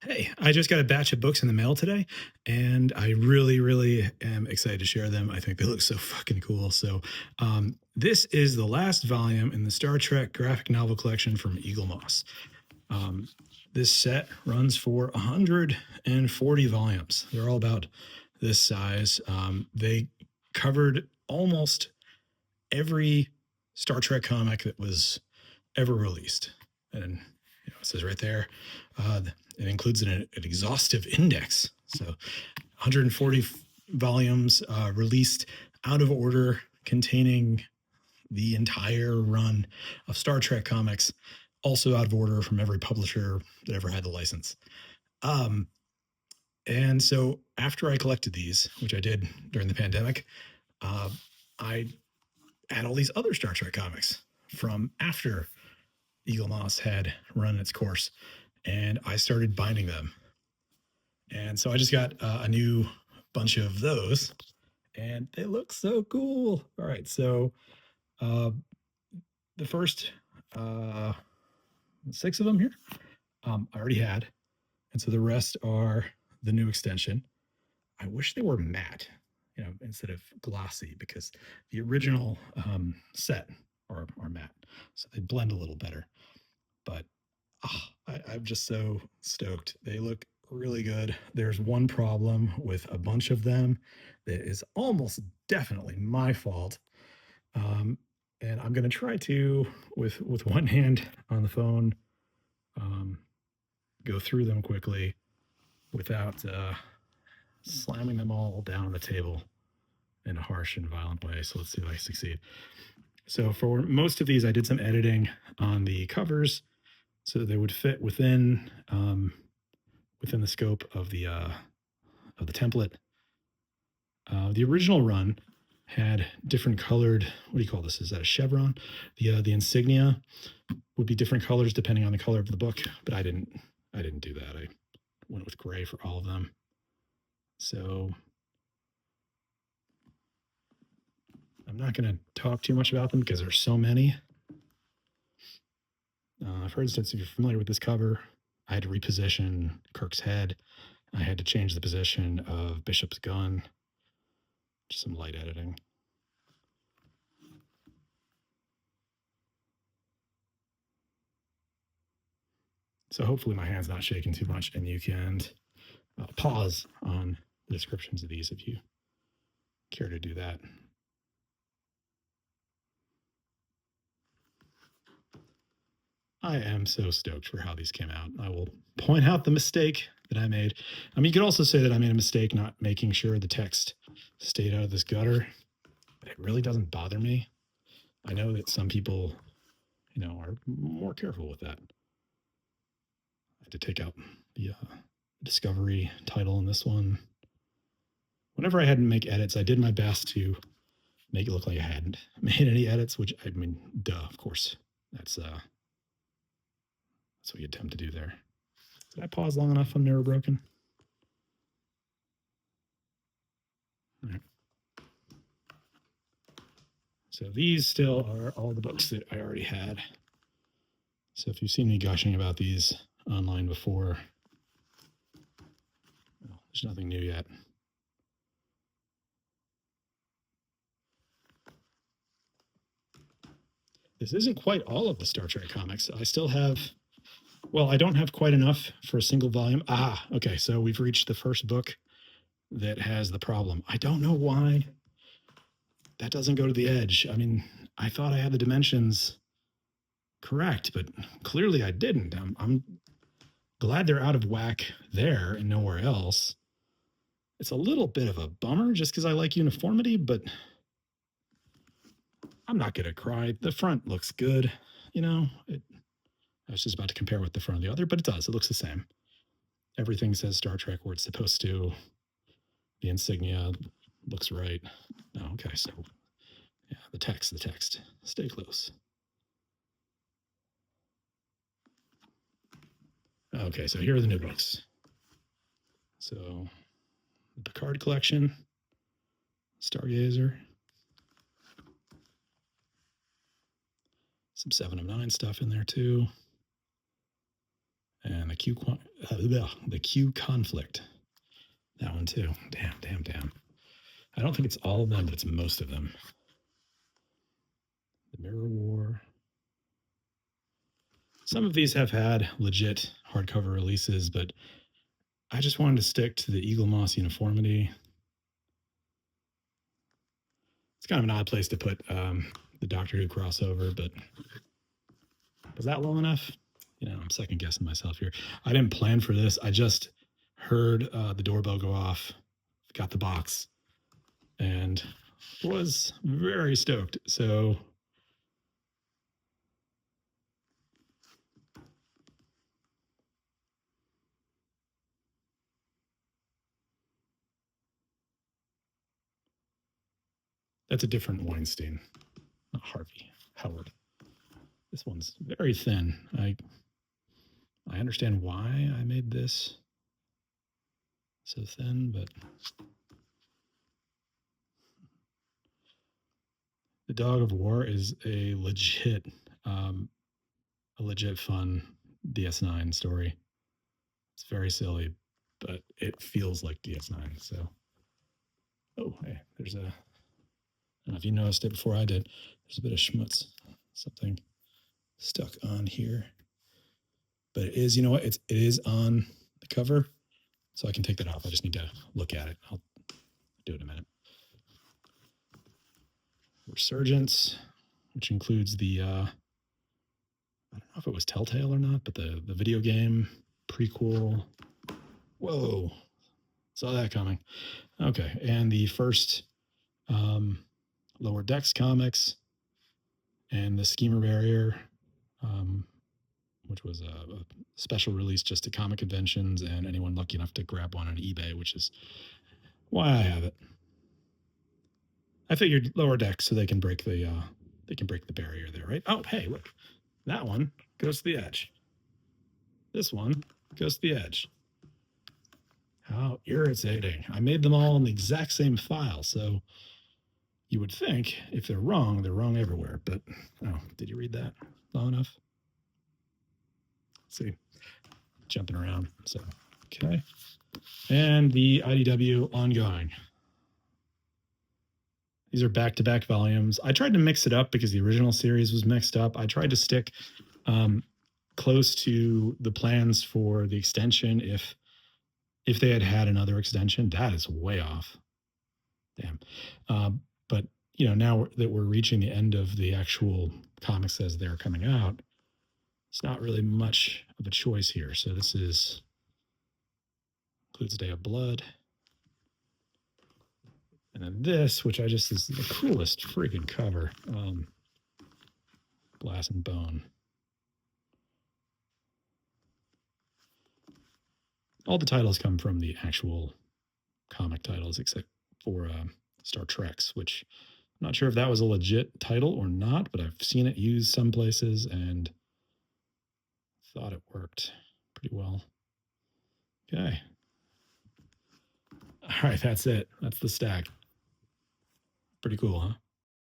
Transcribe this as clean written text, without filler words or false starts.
Hey, I just got a batch of books in the mail today, and I really, really am excited to share them. I think they look so fucking cool. This is the last volume in the Star Trek graphic novel collection from Eaglemoss. Um, this set runs for 140 volumes. They're all about this size. They covered almost every Star Trek comic that was ever released. And it says right there, it includes an exhaustive index. So 140 volumes released out of order, containing the entire run of Star Trek comics, also out of order from every publisher that ever had the license. Um, and so after I collected these, which I did during the pandemic, uh, I had all these other Star Trek comics from after Eaglemoss had run its course, and I started binding them. And so I just got a new bunch of those, and they look so cool. All right, so uh, the first uh, 6 of them here, I already had, and so the rest are the new extension. I wish they were matte, instead of glossy, because the original set are matte, so they blend a little better. But I'm just so stoked. They look really good. There's one problem with a bunch of them that is almost definitely my fault. Um, and I'm going to try to, with one hand on the phone, um, go through them quickly without slamming them all down on the table in a harsh and violent way. So let's see if I succeed. So for most of these, I did some editing on the covers so they would fit within the scope of the template. The original run had different colored. What do you call this? Is that a chevron? The insignia would be different colors depending on the color of the book, but I didn't do that. I went with gray for all of them. So I'm not going to talk too much about them because there's so many. For instance, if you're familiar with this cover, I had to reposition Kirk's head. I had to change the position of Bishop's gun. Just some light editing. So hopefully my hand's not shaking too much, and you can pause on the descriptions of these if you care to do that. I am so stoked for how these came out. I will point out the mistake that I made. I mean, you could also say that I made a mistake not making sure the text stayed out of this gutter, but it really doesn't bother me. I know that some people, are more careful with that. I had to take out the Discovery title in this one. Whenever I had to make edits, I did my best to make it look like I hadn't made any edits, which, I mean, duh, of course. That's what you attempt to do there. Did I pause long enough on Mirror Broken? All right. So these still are all the books that I already had. So if you've seen me gushing about these online before, well, there's nothing new yet. This isn't quite all of the Star Trek comics. I still have, well, I don't have quite enough for a single volume. Okay, so we've reached the first book that has the problem. I don't know why that doesn't go to the edge. I mean, I thought I had the dimensions correct, but clearly I didn't. I'm glad they're out of whack there and nowhere else. It's a little bit of a bummer just because I like uniformity, but I'm not going to cry. The front looks good. I was just about to compare with the front of the other, but it does. It looks the same. Everything says Star Trek where it's supposed to. The insignia looks right. Oh, okay, so yeah, the text. Stay close. Okay, so here are the new books. So the Picard Collection, Stargazer, some 7 of 9 stuff in there too. And the Q conflict. That one too. Damn. I don't think it's all of them, but it's most of them. The Mirror War. Some of these have had legit hardcover releases, but I just wanted to stick to the Eaglemoss uniformity. It's kind of an odd place to put the Doctor Who crossover, but was that low enough? You know, I'm second guessing myself here. I didn't plan for this. I just heard the doorbell go off, got the box, and was very stoked. So that's a different Weinstein, not Harvey, Howard. This one's very thin. I understand why I made this so thin, but the Dog of War is a legit fun DS9 story. It's very silly, but it feels like DS9. So, oh, hey, there's a. I don't know if you noticed it before I did. There's a bit of schmutz, something stuck on here. But it is, you know what? It is on the cover, so I can take that off. I just need to look at it. I'll do it in a minute. Resurgence, which includes the I don't know if it was Telltale or not, but the video game prequel. Whoa, saw that coming. Okay, and the first Lower Decks comics and the Schemer Barrier, which was a special release just at comic conventions and anyone lucky enough to grab one on eBay, which is why I have it. I figured Lower Decks so they can break the barrier there, right? Oh, hey, look, that one goes to the edge. This one goes to the edge. How irritating. I made them all in the exact same file, so you would think if they're wrong everywhere. But, oh, did you read that low enough? Let's see. Jumping around. So, okay. And the IDW ongoing. These are back-to-back volumes. I tried to mix it up because the original series was mixed up. I tried to stick close to the plans for the extension if they had another extension. That is way off. Damn. But, you know, now that we're reaching the end of the actual comics as they're coming out, it's not really much of a choice here. So this includes Day of Blood. And then this, which I just is the coolest freaking cover. Glass and Bone. All the titles come from the actual comic titles, except for Star Trex, which I'm not sure if that was a legit title or not, but I've seen it used some places and thought it worked pretty well. Okay. All right, that's it. That's the stack. Pretty cool, huh?